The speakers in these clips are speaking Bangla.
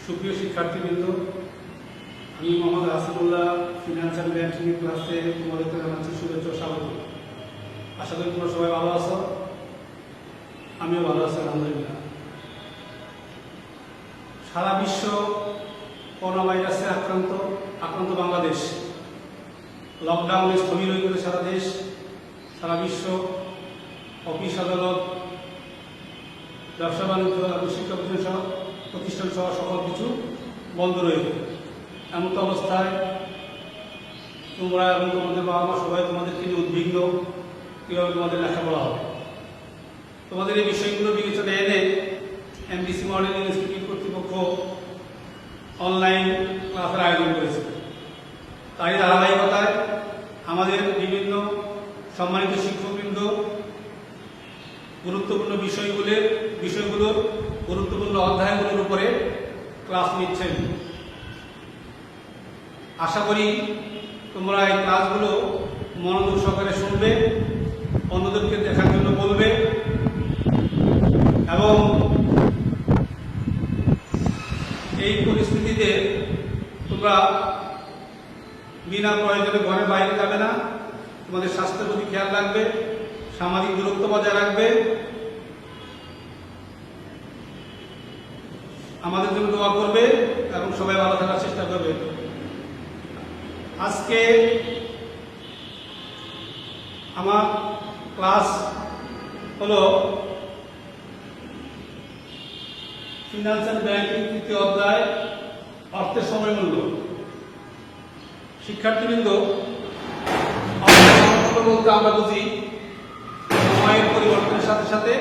সুপ্রিয় শিক্ষার্থীবৃন্দ, আমি মোহাম্মদ রাসিমুল্লাহ ফিনান্সিয়াল ব্যাংকিং ক্লাসে তোমাদেরকে জানাচ্ছি শুভেচ্ছা স্বাগত। আশা করি তোমরা সবাই ভালো আছো, আমিও ভালো আছি আলহামদুলিল্লাহ। সারা বিশ্ব করোনা ভাইরাসে আক্রান্ত বাংলাদেশ। লকডাউনে স্থবির হয়ে গেছে সারা দেশ, সারা বিশ্ব। অফিস আদালত, ব্যবসা বাণিজ্য এবং শিক্ষা প্রতিষ্ঠান সহ সকল কিছু বন্ধ রয়েছে। এমন অবস্থায় তোমরা এবং তোমাদের বাবা মা সবাই তোমাদেরকে নিয়ে উদ্বিগ্ন, কীভাবে তোমাদের লেখাপড়া হবে। তোমাদের এই বিষয়গুলো বিবেচনায় এনে এমবিসি মডেল ইনস্টিটিউট কর্তৃপক্ষ অনলাইন ক্লাসের আয়োজন করেছে। তাই ধারাবাহিকতায় আমাদের বিভিন্ন সম্মানিত শিক্ষকবৃন্দ গুরুত্বপূর্ণ বিষয়গুলোর গুরুত্বপূর্ণ অধ্যায়গুলোর উপরে ক্লাস নিচ্ছেন। আশা করি তোমরা এই ক্লাসগুলো মনোযোগ সহকারে শুনবে, অন্যদেরকে দেখার জন্য বলবে এবং এই পরিস্থিতিতে তোমরা বিনা প্রয়োজনে ঘরের বাইরে যাবে না, তোমাদের স্বাস্থ্যের প্রতি খেয়াল রাখবে, সামাজিক দূরত্ব বজায় রাখবে, আমাদের জন্য দোয়া করবে এবং সবাই ভালো থাকার চেষ্টা করবে। আজকে আমার ক্লাস হলো ফিনান্সিয়াল ব্যাংকিং তৃতীয় অধ্যায়, অর্থের সময় মূল্য। শিক্ষার্থীবৃন্দ, অর্থের বলতে আমরা বুঝি সময়ের পরিবর্তনের সাথে সাথে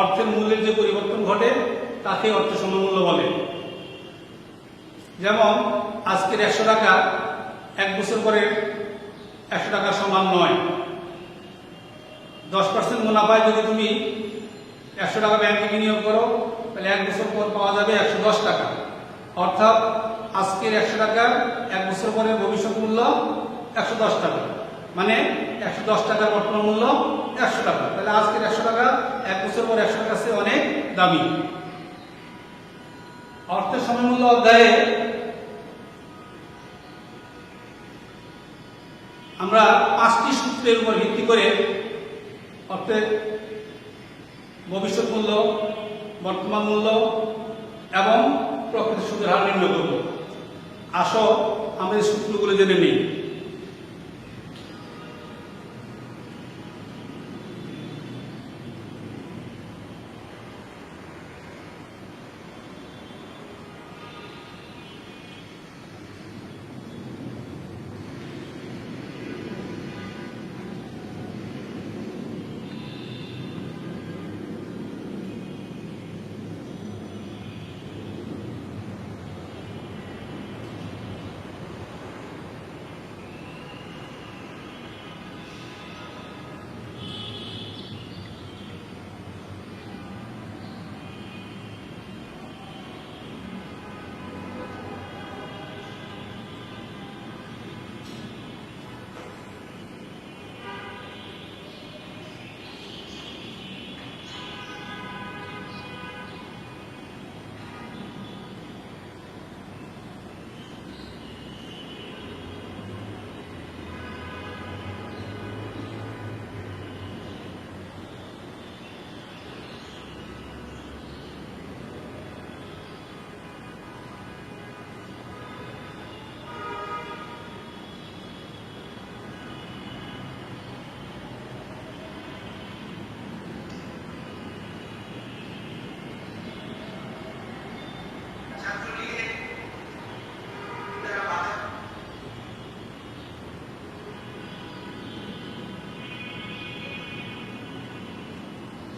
অর্থের মূল্যের যে পরিবর্তন ঘটে তাকে অর্থের সমমূল্য বলে। যেমন আজকের 100 টাকা 1 বছর পরে 100 টাকার সমান নয়। 10% মুনাফায় যদি তুমি 100 টাকা ব্যাংকে বিনিয়োগ করো, তাহলে 1 বছর পর পাওয়া যাবে 110 টাকা। অর্থাৎ আজকের 100 টাকার 1 বছর পরে ভবিষ্যৎ মূল্য 110 টাকা, মানে 110 টাকার বর্তমান মূল্য 100 টাকা। তাহলে আজকের 100 টাকা 1 বছর পর 100 টাকার চেয়ে অনেক দামি। অর্থের সমমূল্য অধ্যায়ে আমরা 5টি সূত্রের উপর ভিত্তি করে অর্থের ভবিষ্যৎ মূল্য, বর্তমান মূল্য এবং প্রকৃত সুদের হার নির্ণয় করব। আসো আমরা এই সূত্রগুলো জেনে নিই।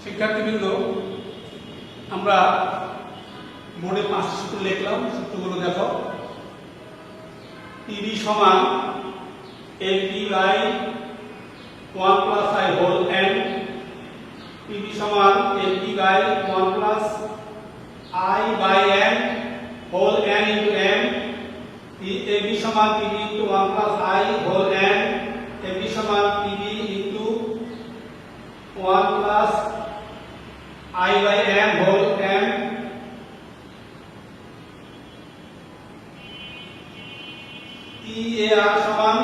শিক্ষার্থীবৃন্দ, আমরা বোর্ডে 5টি সূত্র লিখলাম। সূত্রগুলো দেখো। পিবি সমান AP by 1 plus I whole N. PB সমান AP by 1 plus I by N whole N into N. AB সমান PB into 1 plus I whole N. AB সমান PB into 1 plus I by m whole n EAR সমান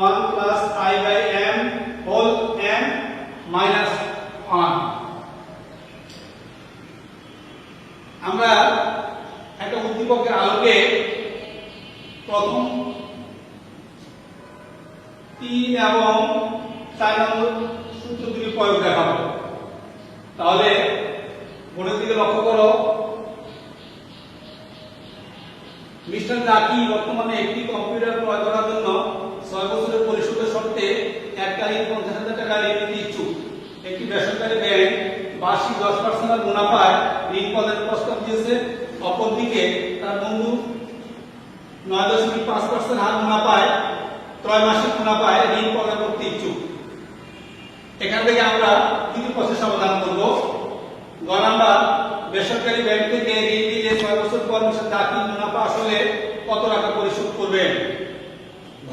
1 plus I by m whole n minus 1। আমরা একটা উদ্দীপকের আলোকে প্রথম 3 এবং 4 নম্বর সূত্র দুটি প্রয়োগ দেখাবো। তাহলে বোর্ডের দিকে লক্ষ্য করো। মিস্টার জাকি বর্তমানে একটি কম্পিউটার ক্রয় করার জন্য 6 বছরের পরিশোধের শর্তে এককালীন 50,000 টাকা ঋণ নিতে ইচ্ছুক। একটি বেসরকারি ব্যাংক বার্ষিক 10% মুনাফায় ঋণ প্রদানের প্রস্তাব দিয়েছে। অপরদিকে তার বন্ধু 9.5% হার মুনাফায় ত্রৈমাসিক মুনাফায় ঋণ প্রদান করতে ইচ্ছুক। এখান থেকে আমরা দুটি প্রশ্নের সমাধান করব। গ নাম্বার, বেসরকারি ব্যাংক থেকে ঋণ নিলে 6 বছর পর মিস্টার জাকি মুনাফা আসলে কত টাকা পরিশোধ করবেন। ঘ,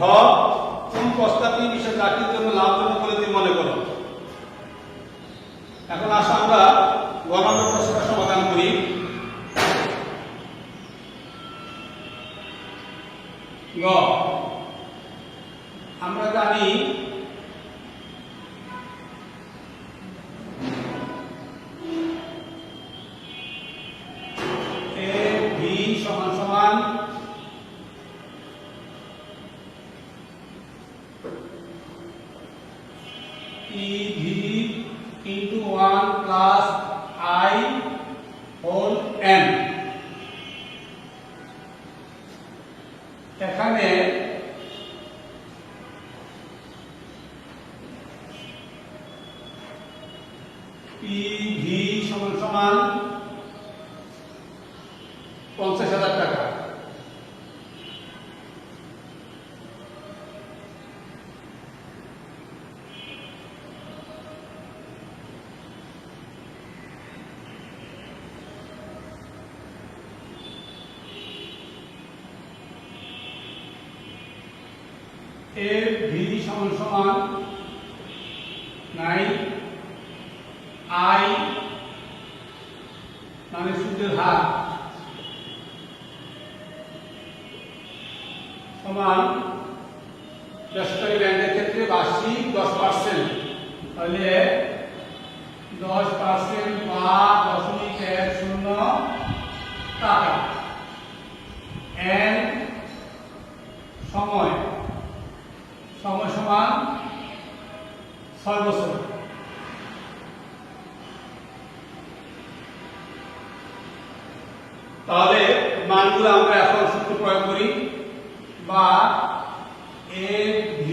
কোন প্রস্তাবটি মিস্টার জাকির জন্য লাভজনক বলে তুমি মনে করো। এখন আসো আমরা গ নম্বর প্রশ্নটা সমাধান করি। গ, আমরা জানি সমান সমান EV into 1 plus I whole n। এখানে EV সমান সমান 50,000 টাকা। FV সমান সমান 9 I মানে সুদের হার সমান বেসরকারি ব্যাংকের ক্ষেত্রে বার্ষিক 10%, তাহলে 10% বা 0.10 টাকা। n সময় সমান 6 বছর। তাহলে মানগুলো আমরা এখন সূত্র প্রয়োগ করি। বা FV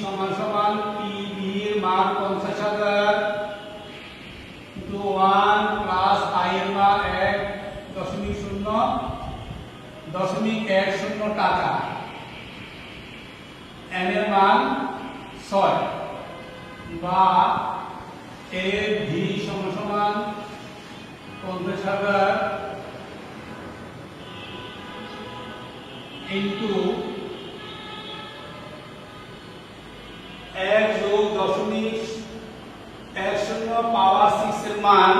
সমান সমান PV এর মান 50,000 into 1 প্লাস I এর মান 1.0 টাকা, n এর মান 6। বা FV সমান সমান 50,000 into 1.10 পাওয়ার 6 এর মান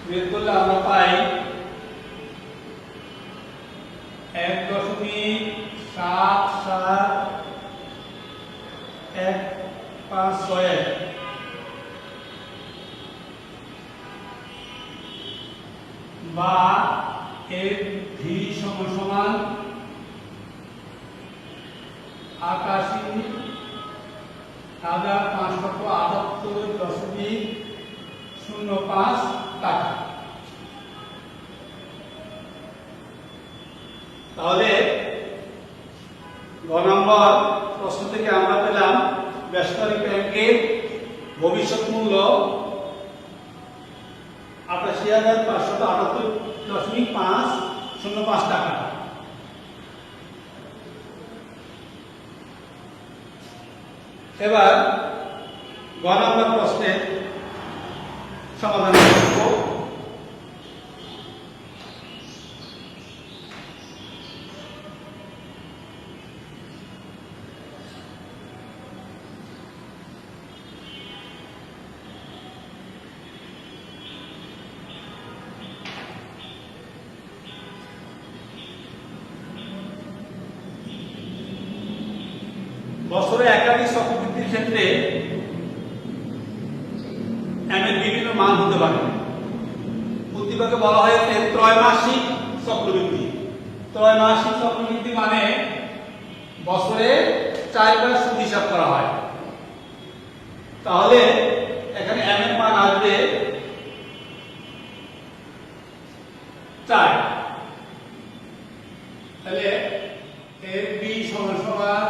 বের করলে আমরা পাই 1.771561 বা FV সমান সমান 88,578.05 টাকা। তাহলে গ নম্বর প্রশ্ন থেকে আমরা পেলাম বেসরকারি ব্যাংকের ভবিষ্যৎ মূল্য 88,578.05 টাকা। এবার গ নম্বর প্রশ্নের সমাধান করব। বছরে একাধিক চক্রবৃদ্ধির ক্ষেত্রে এম এর বিভিন্ন মান হতে পারে। উদ্দীপকে বলা হয়েছে ত্রৈমাসিক চক্রবৃদ্ধি। ত্রৈমাসিক চক্রবৃদ্ধি মানে বছরে 4 বার সুদ হিসাব করা হয়। তাহলে এখানে এম এর মান আসবে 4। তাহলে এর বি সমান সমান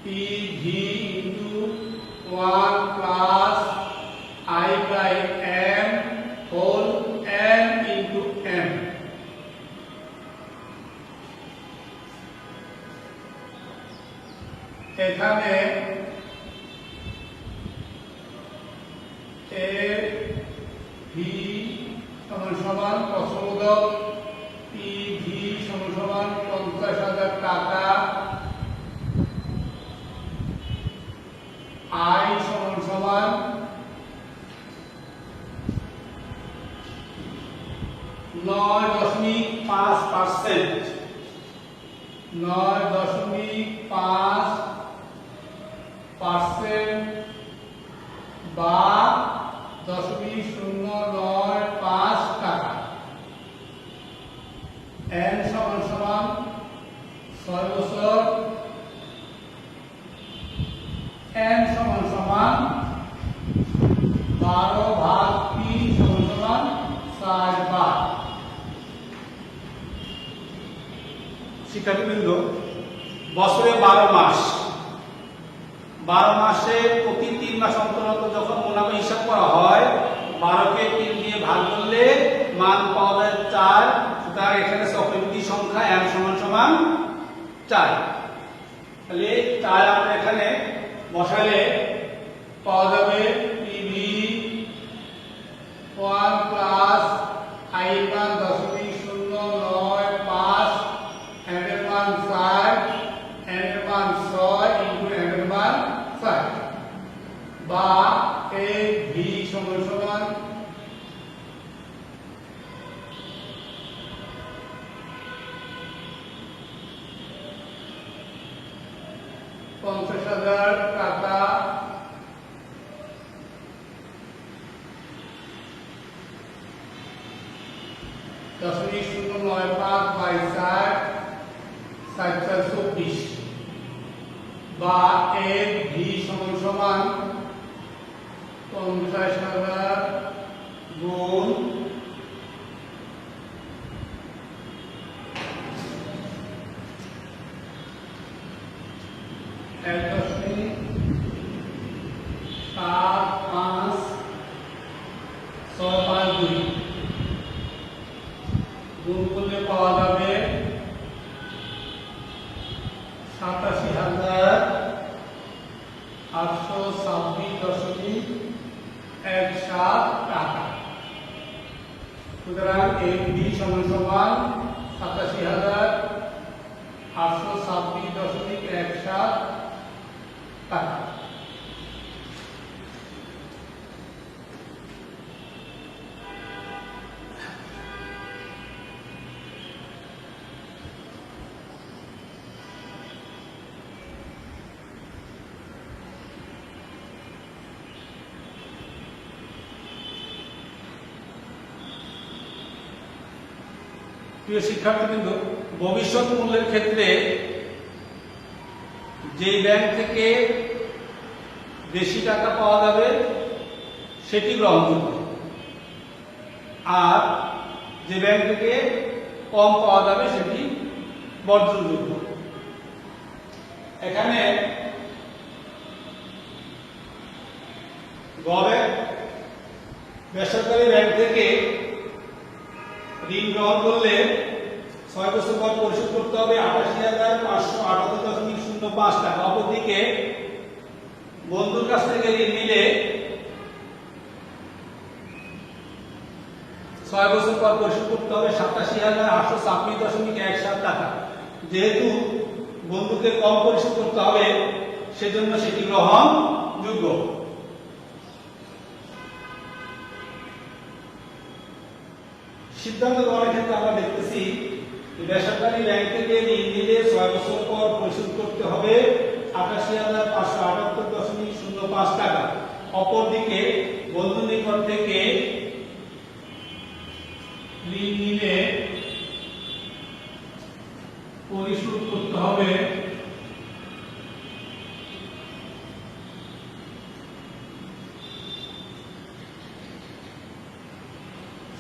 P V into 1 plus I by m whole n into m। এখানে a v সমান সমান প্রশ্নবোধক p v সমান সমান 50,000 টাকা, I সমান সমান 9.5%, 9.5% বা 0.095 টাকা। n সমান সমান 6 বছর, n সমান সমান 12 ভাগ 3 সমান সমান 4 বার। শিক্ষার্থীবৃন্দ, বছরে 12 মাস, 12 মাসে প্রতি 3 মাস অন্তর অন্তর যখন মুনাফা হিসাব করা হয়, 12কে 3 দিয়ে ভাগ করলে মান পাওয়া যায় 4। সুতরাং এখানে চক্রবৃদ্ধি সংখ্যা m সমান সমান 4। তাহলে 4 আমরা এখানে বসালে পাওয়া যাবে পিভি 1 প্লাস i মান 0.095, m এর মান 4, n এর মান 6 ইনটু m এর মান 4 বা a v সমান সমান 50,000 টাকা, দশমিক 0.095 বাই 4, 424 বা এর ভি সমান সমান 50,000 গুণ 1.7565 গুণ করলে পাওয়া যাবে 87,826.17 টাকা। সুতরাং এর বি সমান সমান 87,826.17 টাকা। প্রিয় শিক্ষার্থীবৃন্দ, ভবিষ্যৎ মূল্যের ক্ষেত্রে যে ব্যাংক থেকে বেশি টাকা পাওয়া যাবে সেটি গ্রহণযোগ্য, আর যে ব্যাংক থেকে কম পাওয়া যাবে সেটি বর্জনযোগ্য। এখানে বেসরকারি ব্যাংক থেকে ঋণ গ্রহণ করলে 6 বছর পর পরিশোধ করতে হবে 88,578.05 টাকা। অপরদিকে বন্ধুর কাছ থেকে ঋণ নিলে 6 বছর পর পরিশোধ করতে হবে 87,826.17 টাকা। যেহেতু বন্ধুকে কম পরিশোধ করতে হবে সেজন্য সেটি গ্রহণযোগ্য। সিদ্ধান্ত গ্রহণের ক্ষেত্রে আমরা দেখতেছি বেসরকারি ব্যাংক থেকে ঋণ নিলে 6 বছর পর পরিশোধ করতে হবে 88,578.05 টাকা। অপরদিকে বন্ধুর নিকট থেকে ঋণ নিলে পরিশোধ করতে হবে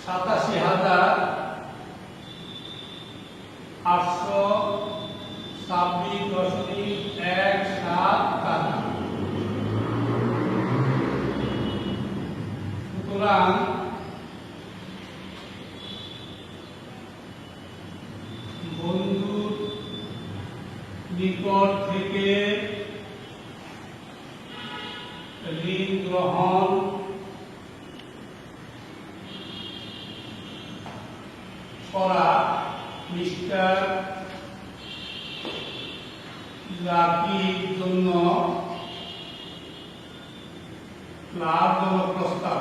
87,826.17 টাকা। সুতরাং বন্ধুর নিকট থেকে ঋণ গ্রহণ করা মিস্টার লাকির জন্য লাভজনক প্রস্তাব।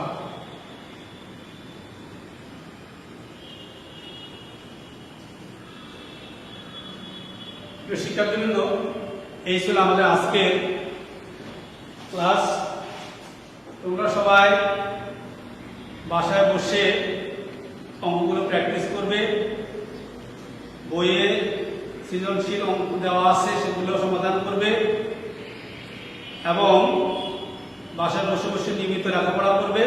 শিক্ষার্থীবৃন্দ, এই ছিল আমাদের আজকের ক্লাস। তোমরা সবাই বাসায় বসে অঙ্কগুলো প্র্যাকটিস করবে। বইয়ে সৃজনশীল অঙ্ক দেওয়া আছে, সেগুলো সমাধান করবে এবং বাসায় বসে বসে নিয়মিত লেখাপড়া করবে।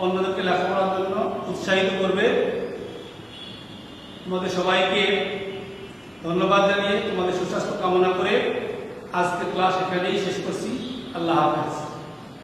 অন্যদেরকে লেখাপড়ার জন্য উৎসাহিত করবে। তোমাদের সবাইকে ধন্যবাদ জানিয়ে তোমাদের সুস্বাস্থ্য কামনা করে আজকের ক্লাস এখানেই শেষ করছি। আল্লাহ হাফেজ।